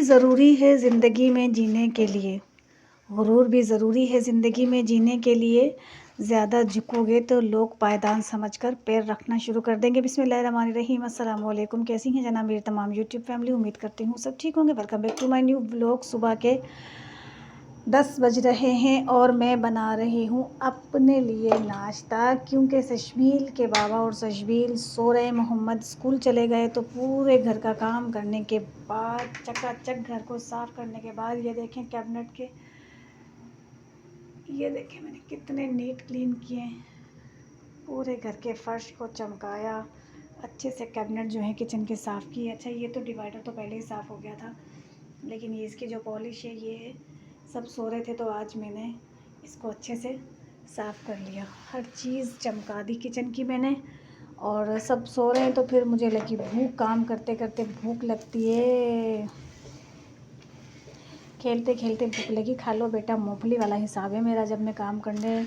ज़रूरी है ज़िंदगी में जीने के लिए, गुरूर भी ज़रूरी है ज़िंदगी में जीने के लिए। ज़्यादा झुकोगे तो लोग पायदान समझकर पैर रखना शुरू कर देंगे। बिस्मिल्लाहिर्रहमानिर्रहीम। अस्सलाम वालेकुम। कैसी हैं जनाब मेरी तमाम यूट्यूब फैमिली? उम्मीद करती हूँ सब ठीक होंगे। Welcome back to my new vlog. सुबह के 10 बज रहे हैं और मैं बना रही हूँ अपने लिए नाश्ता, क्योंकि सशबील के बाबा और सशबील सो रहे। मोहम्मद स्कूल चले गए, तो पूरे घर का काम करने के बाद, चकाचक घर को साफ़ करने के बाद, ये देखें कैबिनेट के, ये देखें मैंने कितने नीट क्लीन किए हैं। पूरे घर के फर्श को चमकाया, अच्छे से कैबिनेट जो है किचन के साफ़ किए। अच्छा, ये तो डिवाइडर तो पहले ही साफ़ हो गया था, लेकिन ये इसकी जो पॉलिश है, ये सब सो रहे थे तो आज मैंने इसको अच्छे से साफ़ कर लिया। हर चीज़ चमका दी किचन की मैंने। और सब सो रहे हैं तो फिर मुझे लगी भूख, काम करते करते भूख लगती है। खेलते खेलते भूख लगी। खा लो बेटा, मूंगफली वाला हिसाब है मेरा। जब मैं काम करने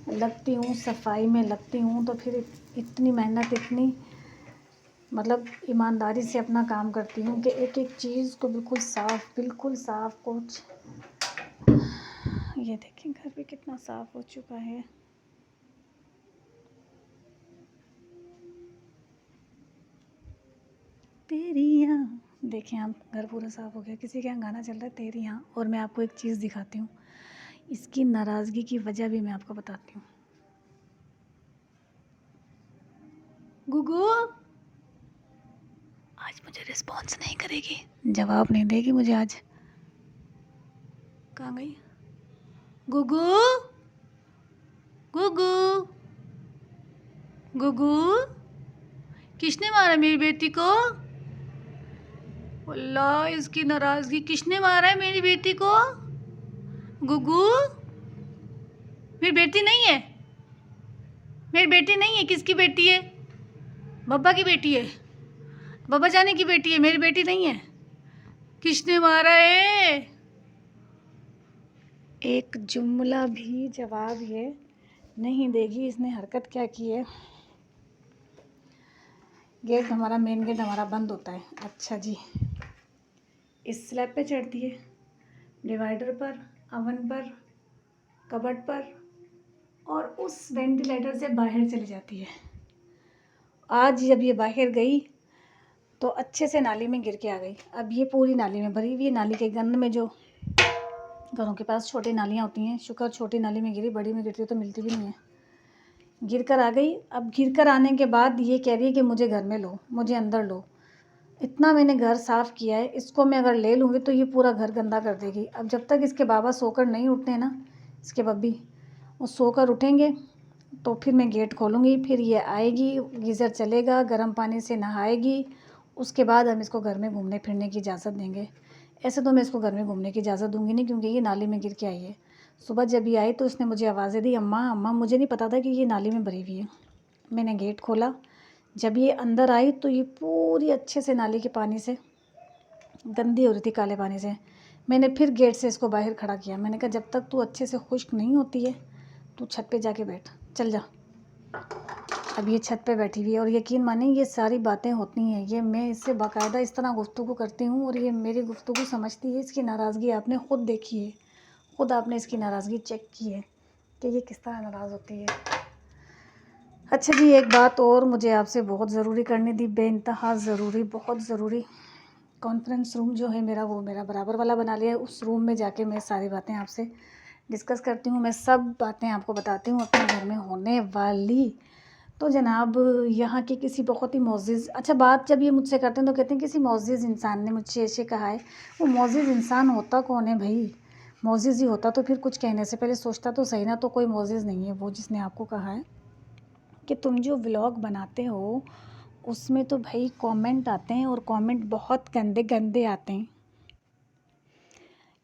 लगती हूँ, सफाई में लगती हूँ, तो फिर इतनी मेहनत, इतनी मतलब ईमानदारी से अपना काम करती हूँ कि एक एक चीज़ को बिल्कुल साफ़ कुछ। ये देखें घर भी कितना साफ़ हो चुका है। तेरी यहाँ देखें आप, घर पूरा साफ़ हो गया। किसी के यहाँ गाना चल रहा है तेरी यहाँ। और मैं आपको एक चीज़ दिखाती हूँ, इसकी नाराज़गी की वजह भी मैं आपको बताती हूँ। गुगू आज मुझे रिस्पॉन्स नहीं करेगी, जवाब नहीं देगी मुझे आज। कहाँ गई गुगू? गुगू गुगू, किसने मारा मेरी बेटी को? अल्लाह, इसकी नाराज़गी। किसने मारा है मेरी बेटी को? गुगू मेरी बेटी नहीं है, मेरी बेटी नहीं है। किसकी बेटी है? बब्बा की बेटी है, बब्बा जाने की बेटी है, मेरी बेटी नहीं है। किसने मारा है? एक जुमला भी जवाब ये नहीं देगी। इसने हरकत क्या की है? गेट हमारा, मेन गेट हमारा बंद होता है। अच्छा जी, इस स्लैब पे चढ़ती है, डिवाइडर पर, अवन पर, कबर्ड पर, और उस वेंटिलेटर से बाहर चली जाती है। आज जब ये बाहर गई तो अच्छे से नाली में गिर के आ गई। अब ये पूरी नाली में भरी हुई है। नाली के गंद में, जो घरों के पास छोटी नालियाँ होती हैं, शुक्र छोटी नाली में गिरी, बड़ी में गिरती तो मिलती भी नहीं है। गिर कर आ गई। अब गिर कर आने के बाद ये कह रही है कि मुझे घर में लो, मुझे अंदर लो। इतना मैंने घर साफ़ किया है, इसको मैं अगर ले लूँगी तो ये पूरा घर गंदा कर देगी। अब जब तक इसके बाबा सोकर नहीं उठते हैं ना, इसके बब्बी, वो सोकर उठेंगे तो फिर मैं गेट खोलूँगी। फिर ये आएगी, गीज़र चलेगा, गर्म पानी से नहाएगी। उसके बाद हम इसको घर में घूमने फिरने की इजाज़त देंगे। ऐसे तो मैं इसको घर में घूमने की इजाज़त दूँगी नहीं, क्योंकि ये नाली में गिर के आई है। सुबह जब ये आई तो इसने मुझे आवाज़ें दी, अम्मा अम्मा। मुझे नहीं पता था कि ये नाली में भरी हुई है। मैंने गेट खोला, जब ये अंदर आई तो ये पूरी अच्छे से नाली के पानी से गंदी हो रही थी, काले पानी से। मैंने फिर गेट से इसको बाहर खड़ा किया। मैंने कहा जब तक तू अच्छे से खुश्क नहीं होती है, तू छत पे जाके बैठ, चल जा। अब ये छत पे बैठी हुई है, और यकीन माने ये सारी बातें होती हैं, ये मैं इससे बाकायदा इस तरह गुफ्तगू करती हूँ, और ये मेरी गुफ्तगू समझती है। इसकी नाराज़गी आपने ख़ुद देखी है, ख़ुद आपने इसकी नाराज़गी चेक की है कि ये किस तरह नाराज़ होती है। अच्छा जी, एक बात और मुझे आपसे बहुत ज़रूरी करनी थी, बेइंतहा ज़रूरी, बहुत ज़रूरी। कॉन्फ्रेंस रूम जो है मेरा, वो मेरा बराबर वाला बना लिया है। उस रूम में जाके मैं सारी बातें आपसे डिस्कस करती हूँ। मैं सब बातें आपको बताती हूँ अपने घर में होने वाली। तो जनाब, यहाँ के किसी बहुत ही मोअज़्ज़िज़, अच्छा बात जब ये मुझसे करते हैं तो कहते हैं किसी मोअज़्ज़िज़ इंसान ने मुझसे ऐसे कहा है। वो मोअज़्ज़िज़ इंसान होता कौन है भाई? मोअज़्ज़िज़ ही होता तो फिर कुछ कहने से पहले सोचता तो सही ना। तो कोई मोअज़्ज़िज़ नहीं है वो जिसने आपको कहा है कि तुम जो व्लॉग बनाते हो उसमें तो भाई कमेंट आते हैं, और कमेंट बहुत गंदे गंदे आते हैं।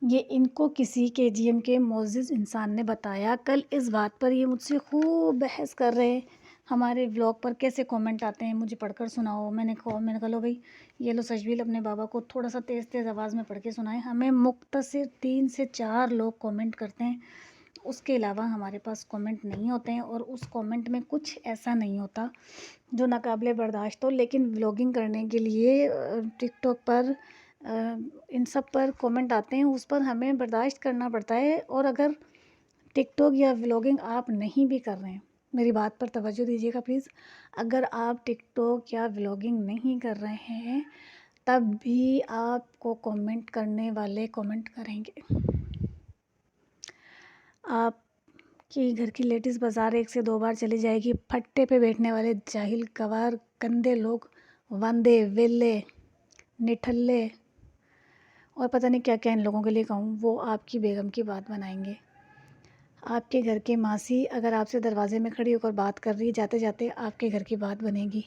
ये इनको किसी केजीएम के मोअज़्ज़िज़ इंसान ने बताया। कल इस बात पर ये मुझसे खूब बहस कर रहे हैं, हमारे व्लॉग पर कैसे कमेंट आते हैं, मुझे पढ़कर सुनाओ। मैंने कहा लो भाई, ये लो सजवील अपने बाबा को थोड़ा सा तेज़ तेज़ आवाज़ में पढ़ के सुनाए। हमें मुख्तसर 3 से 4 लोग कमेंट करते हैं, उसके अलावा हमारे पास कमेंट नहीं होते हैं। और उस कमेंट में कुछ ऐसा नहीं होता जो नाकाबिले बर्दाश्त हो। लेकिन व्लॉगिंग करने के लिए टिकटॉक पर इन सब पर कमेंट आते हैं, उस पर हमें बर्दाश्त करना पड़ता है। और अगर टिकटॉक या व्लॉगिंग आप नहीं भी कर रहे हैं, मेरी बात पर तवज्जो दीजिएगा प्लीज़, अगर आप टिकटॉक या व्लॉगिंग नहीं कर रहे हैं तब भी आपको कमेंट करने वाले कमेंट करेंगे। आपकी घर की लेडीज़ बाज़ार 1 से 2 बार चली जाएगी, फट्टे पे बैठने वाले जाहिल गवार गंदे लोग, वांदे वेले निठल्ले और पता नहीं क्या क्या इन लोगों के लिए कहूँ, वो आपकी बेगम की बात बनाएंगे। आपके घर की मासी अगर आपसे दरवाजे में खड़ी होकर बात कर रही है, जाते जाते आपके घर की बात बनेगी।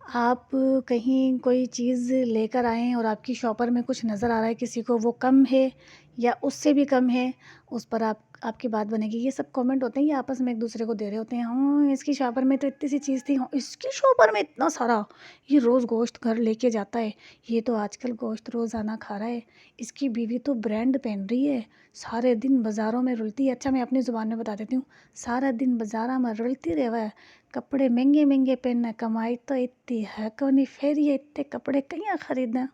आप कहीं कोई चीज़ लेकर आएँ और आपकी शॉपर में कुछ नज़र आ रहा है किसी को, वो कम है या उससे भी कम है, उस पर आपकी बात बनेगी। ये सब कमेंट होते हैं, ये आपस में एक दूसरे को दे रहे होते हैं। हाँ, इसकी शॉपर में तो इतनी सी चीज़ थी, हाँ इसकी शॉपर में इतना सारा, ये रोज़ गोश्त घर लेके जाता है, ये तो आजकल गोश्त रोज़ाना खा रहा है, इसकी बीवी तो ब्रांड पहन रही है, सारे दिन बाज़ारों में रुलती है। अच्छा मैं अपनी ज़ुबान में बता देती हूँ, सारा दिन बाज़ारा में रुलती रहे है, कपड़े महंगे महंगे पहनना, कमाई तो इतनी है कोनी, फिर ये इतने कपड़े कहीं खरीदना,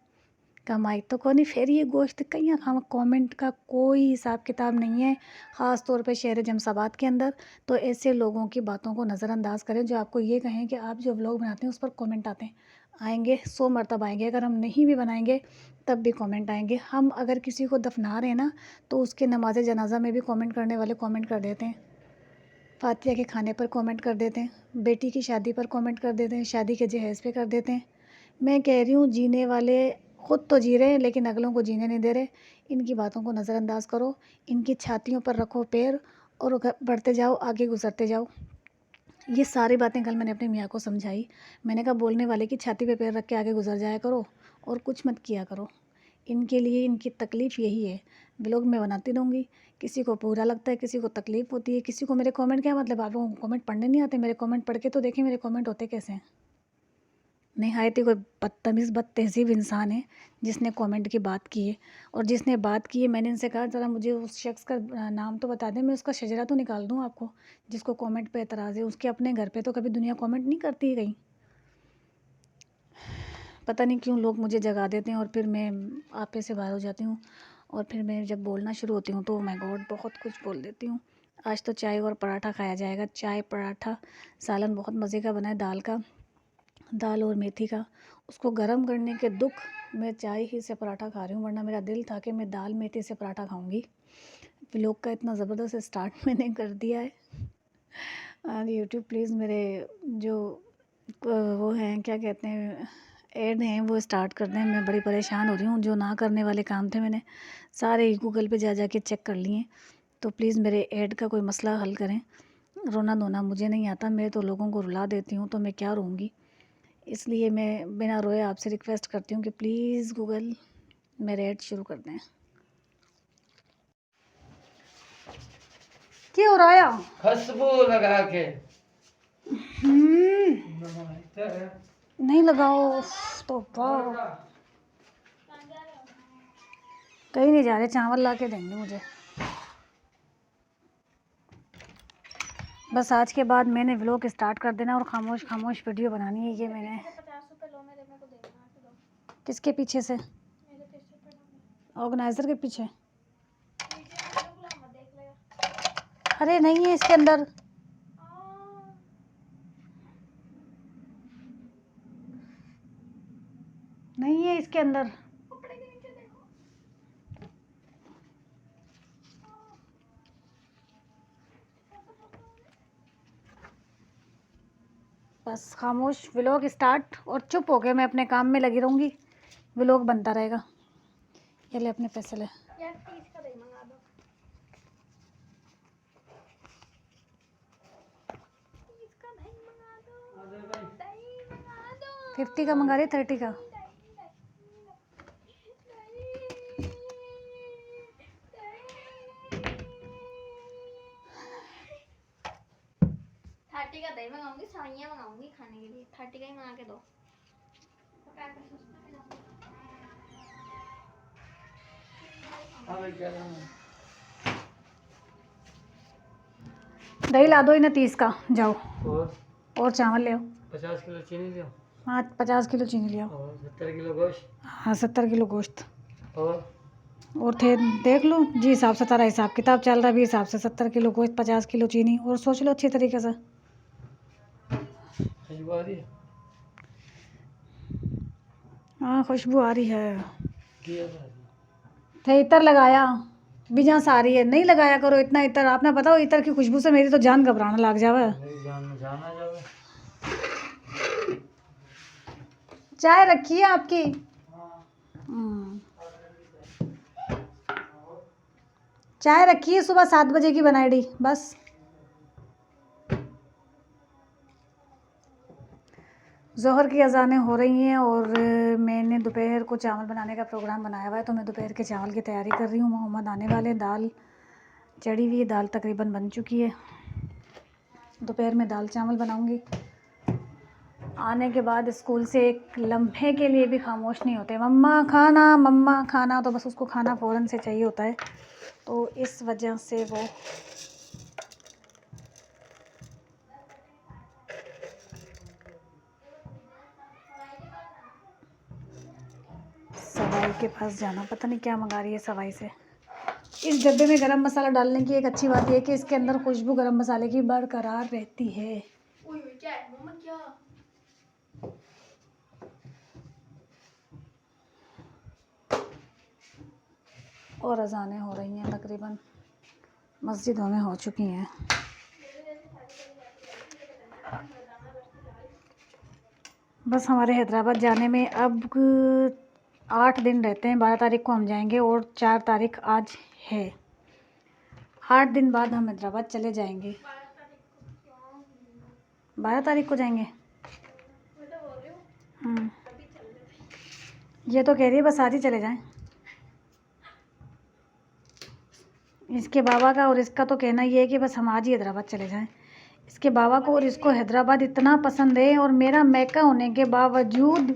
कमाई तो कोनी, फिर ये गोश्त कहीं खाना। कमेंट का कोई हिसाब किताब नहीं है, ख़ास तौर पे शहर जमसाबाद के अंदर। तो ऐसे लोगों की बातों को नज़रअंदाज करें जो आपको ये कहें कि आप जो व्लॉग बनाते हैं उस पर कमेंट आते हैं, आएंगे 100 मरतब आएंगे। अगर हम नहीं भी बनाएंगे तब भी कमेंट आएंगे। हम अगर किसी को दफना रहे हैं ना, तो उसके नमाज जनाजा में भी कमेंट करने वाले कमेंट कर देते हैं, फातिया के खाने पर कमेंट कर देते हैं, बेटी की शादी पर कमेंट कर देते हैं, शादी के जहेज़ पे कर देते हैं। मैं कह रही हूँ, जीने वाले ख़ुद तो जी रहे हैं लेकिन अगलों को जीने नहीं दे रहे। इनकी बातों को नज़रअंदाज करो, इनकी छातियों पर रखो पैर और बढ़ते जाओ, आगे गुजरते जाओ। ये सारी बातें कल मैंने अपनी मियाँ को समझाई। मैंने कहा बोलने वाले की छाती पे पैर रख के आगे गुजर जाया करो और कुछ मत किया करो। इनके लिए इनकी तकलीफ़ यही है। व्लॉग मैं बनाती रहूँगी, किसी को बुरा लगता है, किसी को तकलीफ़ होती है, किसी को मेरे कमेंट, क्या मतलब आप लोगों को कमेंट पढ़ने नहीं आते? मेरे कमेंट पढ़ के तो देखिए मेरे कमेंट होते कैसे हैं। निहायत ही कोई बदतमीज़ बदतहज़ीब इंसान है जिसने कमेंट की बात की है। और जिसने बात की है, मैंने इनसे कहा ज़रा मुझे उस शख्स का नाम तो बता दें, मैं उसका शजरा तो निकाल दूँ आपको, जिसको कमेंट पे एतराज़ है। उसके अपने घर पे तो कभी दुनिया कमेंट नहीं करती है कहीं। पता नहीं क्यों लोग मुझे जगा देते हैं और फिर मैं आपे से बाहर हो जाती हूँ, और फिर मैं जब बोलना शुरू होती हूँ तो माय गॉड बहुत कुछ बोल देती हूँ। आज तो चाय और पराठा खाया जाएगा, चाय पराठा। सालन बहुत मज़े का बना है, दाल का, दाल और मेथी का। उसको गर्म करने के दुख मैं चाय ही से पराठा खा रही हूँ, वरना मेरा दिल था कि मैं दाल मेथी से पराठा खाऊंगी। व्लॉग का इतना ज़बरदस्त स्टार्ट मैंने कर दिया है। और यूट्यूब प्लीज़ मेरे जो वो हैं, क्या कहते हैं, ऐड हैं, वो स्टार्ट कर दें। मैं बड़ी परेशान हो रही हूँ। जो ना करने वाले काम थे मैंने सारे गूगल पे जा के चेक कर लिए। तो प्लीज़ मेरे ऐड का कोई मसला हल करें। रोना धोना मुझे नहीं आता, मैं तो लोगों को रुला देती हूँ, तो मैं क्या रोऊँगी। इसलिए मैं बिना रोए आपसे रिक्वेस्ट करती हूँ कि प्लीज़ गूगल मेरे ऐड शुरू कर दें। क्या हो रहा है? खुशबू लगा के नहीं लगाओ तो वाह, कहीं नहीं जा रहे, चावल ला के देंगे मुझे। बस आज के बाद मैंने व्लॉग स्टार्ट कर देना और खामोश खामोश वीडियो बनानी है। ये मैंने किसके पीछे से, ऑर्गेनाइज़र के पीछे। अरे नहीं है इसके अंदर, नहीं है इसके अंदर। बस खामोश व्लॉग स्टार्ट और चुप हो गए, मैं अपने काम में लगी रहूँगी, व्लॉग बनता रहेगा। ये ले अपने पैसे ले। 50 का मंगा रही, 30 का। दही मंगाऊंगी, साइयां मंगाऊंगी खाने के लिए, 30 का ही मंगा के दो। दही ला दो इन्हें 30 का, जाओ। और चावल ले आओ। 50 किलो चीनी ले आओ। हाँ 50 किलो चीनी लिया। और 70 किलो गोश्त। हाँ 70 किलो गोश्त। और थे देख लो जी हिसाब से तारा हिसाब किताब चल रहा है भी हिसाब से 70 किलो गोश्त 50 किलो चीनी और सोच लो अच्छी तरीके से। खुशबू आ रही है? हाँ खुशबू आ रही है। किया था? थे इतर लगाया बिजा सारी है नहीं लगाया करो इतना इतर आपने पता हो इतर की खुशबू से मेरी तो जान घबराने लग जावे। मेरी जान में जान आ जावे। चाय रखी है आपकी? हाँ। चाय रखी है सुबह 7 बजे की बनाई बस। ज़ोहर की अज़ानें हो रही हैं और मैंने दोपहर को चावल बनाने का प्रोग्राम बनाया हुआ है तो मैं दोपहर के चावल की तैयारी कर रही हूँ। मोहम्मद आने वाले दाल चढ़ी हुई है दाल तकरीबन बन चुकी है। दोपहर में दाल चावल बनाऊँगी। आने के बाद स्कूल से एक लम्हे के लिए भी खामोश नहीं होते मम्मा खाना तो बस उसको खाना फ़ौरन से चाहिए होता है तो इस वजह से वो सवाई के पास जाना पता नहीं क्या मंगा रही है सवाई से। इस डब्बे में गरम मसाला डालने की एक अच्छी बात यह है कि इसके अंदर खुशबू गरम मसाले की बरकरार रहती है। क्या है मम्मा क्या? और अजानें हो रही हैं तकरीबन मस्जिदों में हो चुकी हैं। बस हमारे हैदराबाद जाने में अब 8 दिन रहते हैं। 12 तारीख को हम जाएंगे और 4 तारीख आज है। 8 दिन बाद हम हैदराबाद चले जाएंगे। 12 तारीख को जाएंगे। ये तो कह रही है बस आज ही चले जाएं। इसके बाबा का और इसका तो कहना ये है कि बस हम आज ही हैदराबाद चले जाएं। इसके बाबा को और इसको हैदराबाद इतना पसंद है और मेरा मैका होने के बावजूद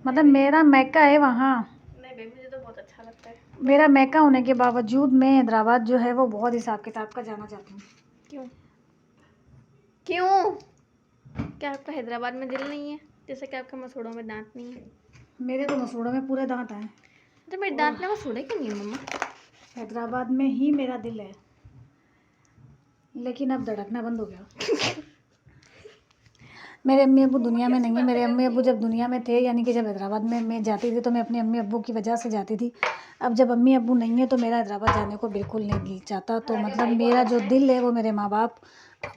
मतलब मेरा मैका है वहाँ। नहीं बेबी मुझे तो बहुत अच्छा लगता है। मेरा मैका होने के बावजूद मैं हैदराबाद जो है वो बहुत हिसाब किताब का जाना चाहती हूँ। क्यों? क्यों? क्या आपका हैदराबाद में दिल नहीं है? जैसे कि आपके मसूड़ों में दांत नहीं है। मेरे तो मसूड़ों में पूरे दांत हैं। तो मेरे दांत में मसूड़े क्यों नहीं है मम्मा? हैदराबाद में ही मेरा दिल है लेकिन अब धड़कना बंद हो गया। मेरे अम्मी अब्बू दुनिया में नहीं है। मेरे अम्मी अब्बू जब दुनिया में थे यानी कि जब हैदराबाद में मैं जाती थी तो मैं अपने अम्मी अब्बू की वजह से जाती थी। अब जब अम्मी अब्बू नहीं है तो मेरा हैदराबाद जाने को बिल्कुल नहीं दिल चाहता। तो मतलब मेरा जो दिल है वो मेरे माँ बाप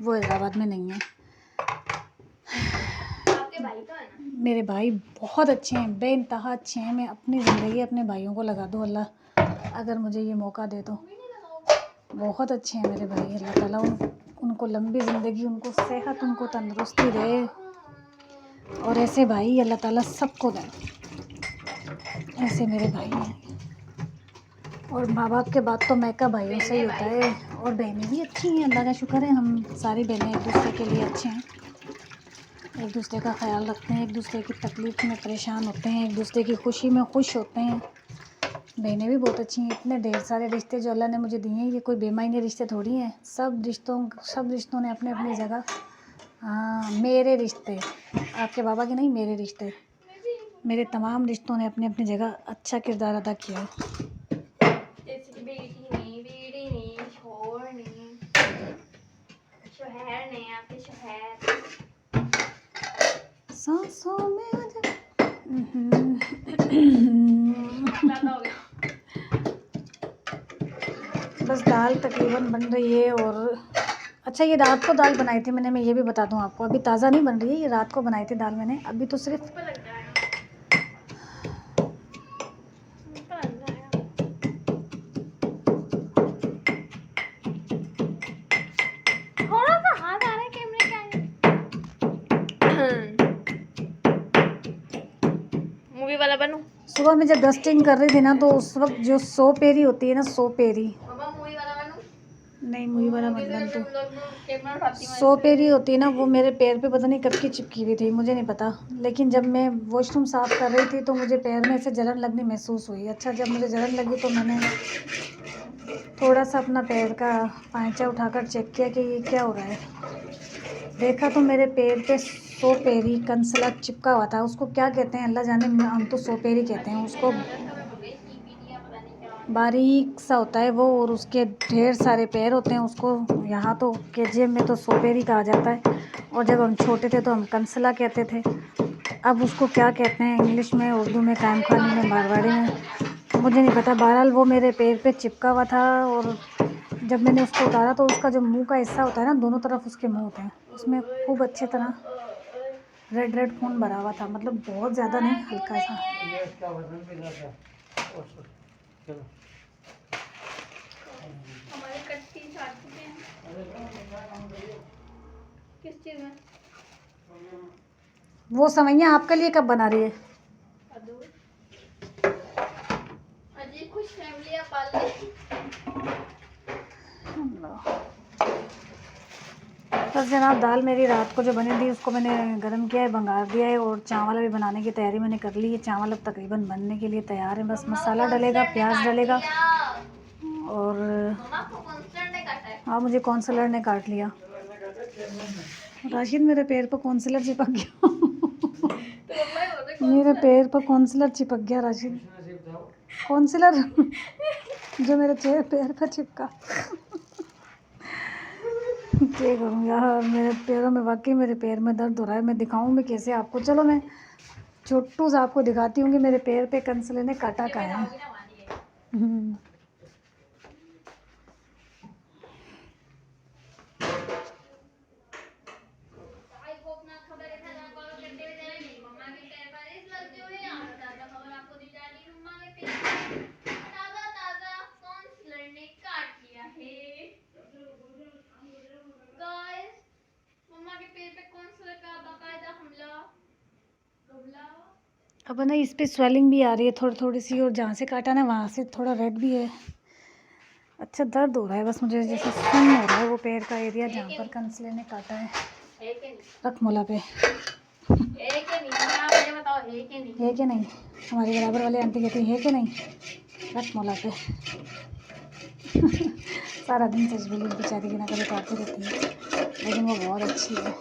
वो हैदराबाद में नहीं है। आपके भाई तो है ना? मेरे भाई बहुत अच्छे हैं बेइंतहा अच्छे हैं। मैं अपनी ज़िंदगी अपने भाइयों को लगा दूँ अल्लाह अगर मुझे ये मौका दे तो। बहुत अच्छे हैं मेरे भाई। अल्लाह ताला उनको लंबी ज़िंदगी उनको सेहत उनको तंदुरुस्ती दे और ऐसे भाई अल्लाह ताला सबको दे। ऐसे मेरे भाई हैं और माँ बाप के बाद तो मैका भाइयों से ही होता है। और बहनें भी अच्छी हैं अल्लाह का शुक्र है। हम सारी बहनें एक दूसरे के लिए अच्छे हैं। एक दूसरे का ख्याल रखते हैं। एक दूसरे की तकलीफ़ में परेशान होते हैं। एक दूसरे की खुशी में खुश होते हैं। बहनें भी बहुत अच्छी हैं। इतने ढेर सारे रिश्ते जो अल्लाह ने मुझे दिए हैं ये कोई बेमायने रिश्ते थोड़ी हैं। सब रिश्तों ने अपने अपनी जगह। हाँ मेरे रिश्ते आपके बाबा के नहीं मेरे रिश्ते मेरे तमाम रिश्तों ने अपनी अपनी जगह अच्छा किरदार अदा किया है। जैसे कि बेटी नहीं बीड़ी नहीं छोड़ नहीं शोहर नहीं आपके शोहर सांसों में आजा। ज़्यादा हो गया। बस दाल तकरीबन बन रही है। और अच्छा ये रात को दाल बनाई थी मैंने। मैं ये भी बता दूं आपको अभी ताज़ा नहीं बन रही है। ये रात को बनाई थी दाल मैंने। अभी तो सिर्फ ऊपर लग जाएगा। ऊपर लग जाएगा। थोड़ा सा हाथ आ रहा है कैमरे के आगे। मूवी वाला बनूं? सुबह में जब डस्टिंग कर रही थी ना तो उस वक्त जो सोपेरी होती है ना सोपेरी मम्मा मूवी वाला बनूं? नहीं मुझे वाला मत बन तो कैमरा उठाती हूँ। सोपेरी होती है ना वो मेरे पैर पे पता नहीं कब की चिपकी हुई थी मुझे नहीं पता। लेकिन जब मैं वॉशरूम साफ़ कर रही थी तो मुझे पैर में से जलन लगनी महसूस हुई। अच्छा जब मुझे जलन लगी तो मैंने थोड़ा सा अपना पैर का पांचा उठाकर चेक किया कि ये क्या हो रहा है। देखा तो मेरे पैर पे सोपेरी कंसला चिपका हुआ था। उसको क्या कहते हैं अल्लाह जाने, हम तो सोपेरी कहते हैं उसको। बारीक सा होता है वो, और उसके ढेर सारे पैर होते हैं। उसको यहाँ तो केजीएम में तो सोपेरी कहा जाता है, और जब हम छोटे थे तो हम कंसला कहते थे। अब उसको क्या कहते हैं इंग्लिश में, उर्दू में, कायम खानी में, मारवाड़ी में, मुझे नहीं पता। बहरहाल वो मेरे पैर पे चिपका हुआ था, और जब मैंने उसको उतारा तो उसका जो मुंह का हिस्सा होता है ना, दोनों तरफ उसके मुंह होते हैं, उसमें खूब अच्छी तरह रेड रेड खून भरा हुआ था। मतलब बहुत ज़्यादा नहीं, हल्का सा। ये इसका वजन भी ज़्यादा है। चलो हमारी कट्टी छाती पे किस चीज़ में? वो सवैयाँ आपके लिए कब बना रही है? अजी खुश फैमिलियाँ पाल ली। बस जनाब, दाल मेरी रात को जो बनी थी उसको मैंने गर्म किया है, भंगार दिया है, और चावल अभी बनाने की तैयारी मैंने कर ली है। चावल अब तकरीबन बनने के लिए तैयार है, बस मसाला डलेगा, प्याज डलेगा, और हाँ, मुझे काउंसलर ने काट लिया। राशिद, मेरे पैर पर काउंसलर चिपक गया। मेरे पैर पर काउंसलर चिपक गया राशिद। काउंसलर जो मेरे पैर पर चिपका। क्या करूँ यार, मेरे पैरों में वाकई मेरे पैर में दर्द हो रहा है। मैं दिखाऊं मैं कैसे आपको? चलो मैं छोटू सा आपको दिखाती हूँ कि मेरे पैर पे कंसले ने काटा का है। अब ना इस पे स्वेलिंग भी आ रही है थोड़ी थोड़ी सी, और जहाँ से काटा ना वहाँ से थोड़ा रेड भी है। अच्छा दर्द हो रहा है, बस मुझे जैसे सुन हो रहा है वो पैर का एरिया जहाँ पर कंसले ने काटा है। रख मोला पे है कि नहीं? हमारे बराबर वाले आंटी कहती है कि नहीं? रख मोला पे। सारा दिन सजबुली बेचारी की नकल काटती रहती है, लेकिन वो बहुत अच्छी है।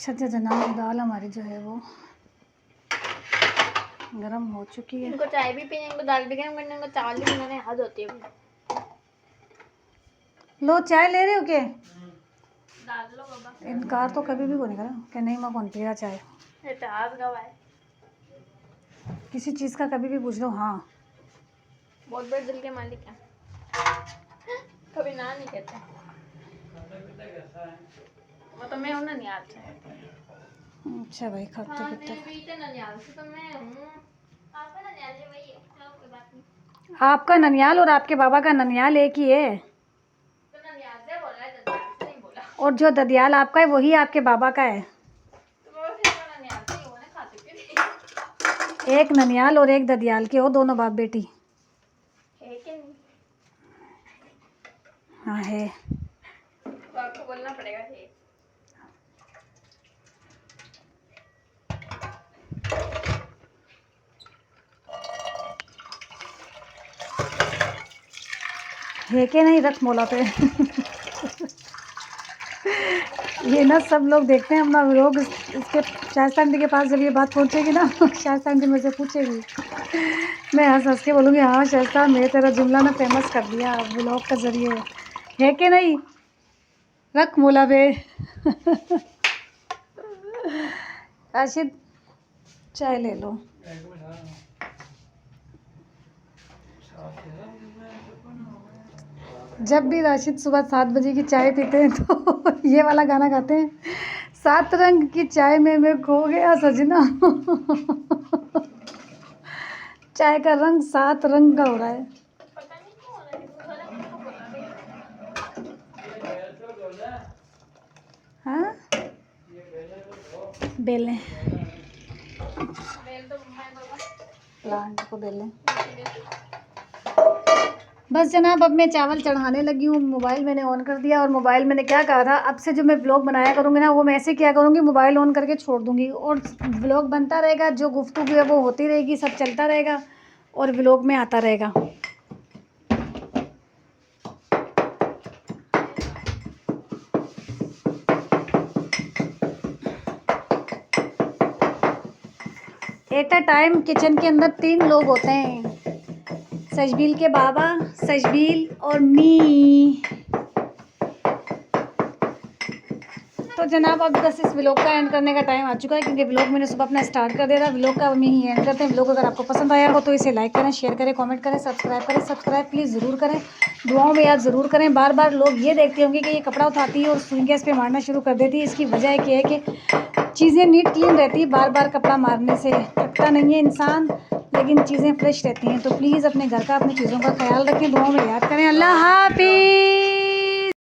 अच्छा जनाब, दाल हमारी जो है वो गरम हो चुकी है। इनको चाय भी पीने, इनको दाल भी गरम करने, इनको चावल भी बनाने हाथ होती है। लो चाय ले रहे हो क्या? डाल लो बाबा। इनकार तो कभी भी नहीं करा कि नहीं मैं कौन पी रहा चाय। इतिहास गवाह है किसी चीज़ का कभी भी पूछ लो। हाँ, बहुत बड़े दिल के मालिक हैं, कभी ना नहीं कहते। वो तो मैं हूँ ननिहाल से। अच्छा भाई, खाते हाँ, पीते मेरे भी तो ननिहाल से, तो मैं हूँ। आपका ननिहाल से वही है, चलो कोई बात नहीं। आपका ननियाल और आपके बाबा का ननियाल एक ही है। तो ननिहाल से बोला है, ददियाल से नहीं बोला। और जो ददियाल आपका है वही आपके बाबा का है। तो वो फिर मैं ननिहाल से ही हूँ ना, खाते पीते। एक ननियाल और एक ददियाल के हो, दोनों बाप बेटी। है कि नहीं? हाँ है। तो आपको बोलना पड़ेगा है। है कि नहीं? रख मोला पे। ये ना सब लोग देखते हैं अपना व्लॉग, इसके शायस्ता आंटी के पास जब ये बात पहुंचेगी ना, शायस्ता आंटी मुझसे पूछेगी, मैं हंस के बोलूँगी हाँ शायस्ता, मैं तेरा जुमला ना फेमस कर दिया व्लॉग के ज़रिए। है कि नहीं? रख मोला पे। राशिद, चाय ले लो। जब भी राशिद सुबह 7 बजे की चाय पीते हैं तो ये वाला गाना गाते हैं, 7 रंग की चाय में मैं खो गया सजना। चाय का रंग 7 रंग का हो रहा है। पता नहीं क्यों हो रहा है, थोड़ा कुछ बोला नहीं। हाँ, बेलें बेल तो मैं बाबा प्लांट को बेलें। बस जनाब, अब मैं चावल चढ़ाने लगी हूँ। मोबाइल मैंने ऑन कर दिया और मोबाइल मैंने क्या कहा था, अब से जो मैं व्लॉग बनाया करूँगी ना, वो मैं ऐसे क्या करूँगी, मोबाइल ऑन करके छोड़ दूँगी और व्लॉग बनता रहेगा। जो गुफ्तगू है वो होती रहेगी, सब चलता रहेगा और व्लॉग में आता रहेगा। एट अ टाइम किचन के अंदर 3 लोग होते हैं, सजबील के बाबा, सजबील और मी। तो जनाब, अब बस इस व्लॉग का एंड करने का टाइम आ चुका है, क्योंकि व्लॉग मैंने सुबह अपना स्टार्ट कर दिया था। व्लॉग का हम यहीं एंड करते हैं। व्लॉग अगर आपको पसंद आया हो तो इसे लाइक करें, शेयर करें, कमेंट करें, सब्सक्राइब करें। सब्सक्राइब प्लीज़ ज़रूर करें, दुआओं में याद ज़रूर करें। बार बार लोग ये देखते होंगे कि ये कपड़ा उठाती है और सुई गैस पे मारना शुरू कर देती है। इसकी वजह एक ये है कि चीज़ें नीट क्लीन रहती है, बार बार कपड़ा मारने से थकता नहीं है इंसान, लेकिन चीज़ें फ्रेश रहती हैं। तो प्लीज़ अपने घर का, अपनी चीज़ों का ख्याल रखें, दुआओं में याद करें। अल्लाह हाफ़िज़।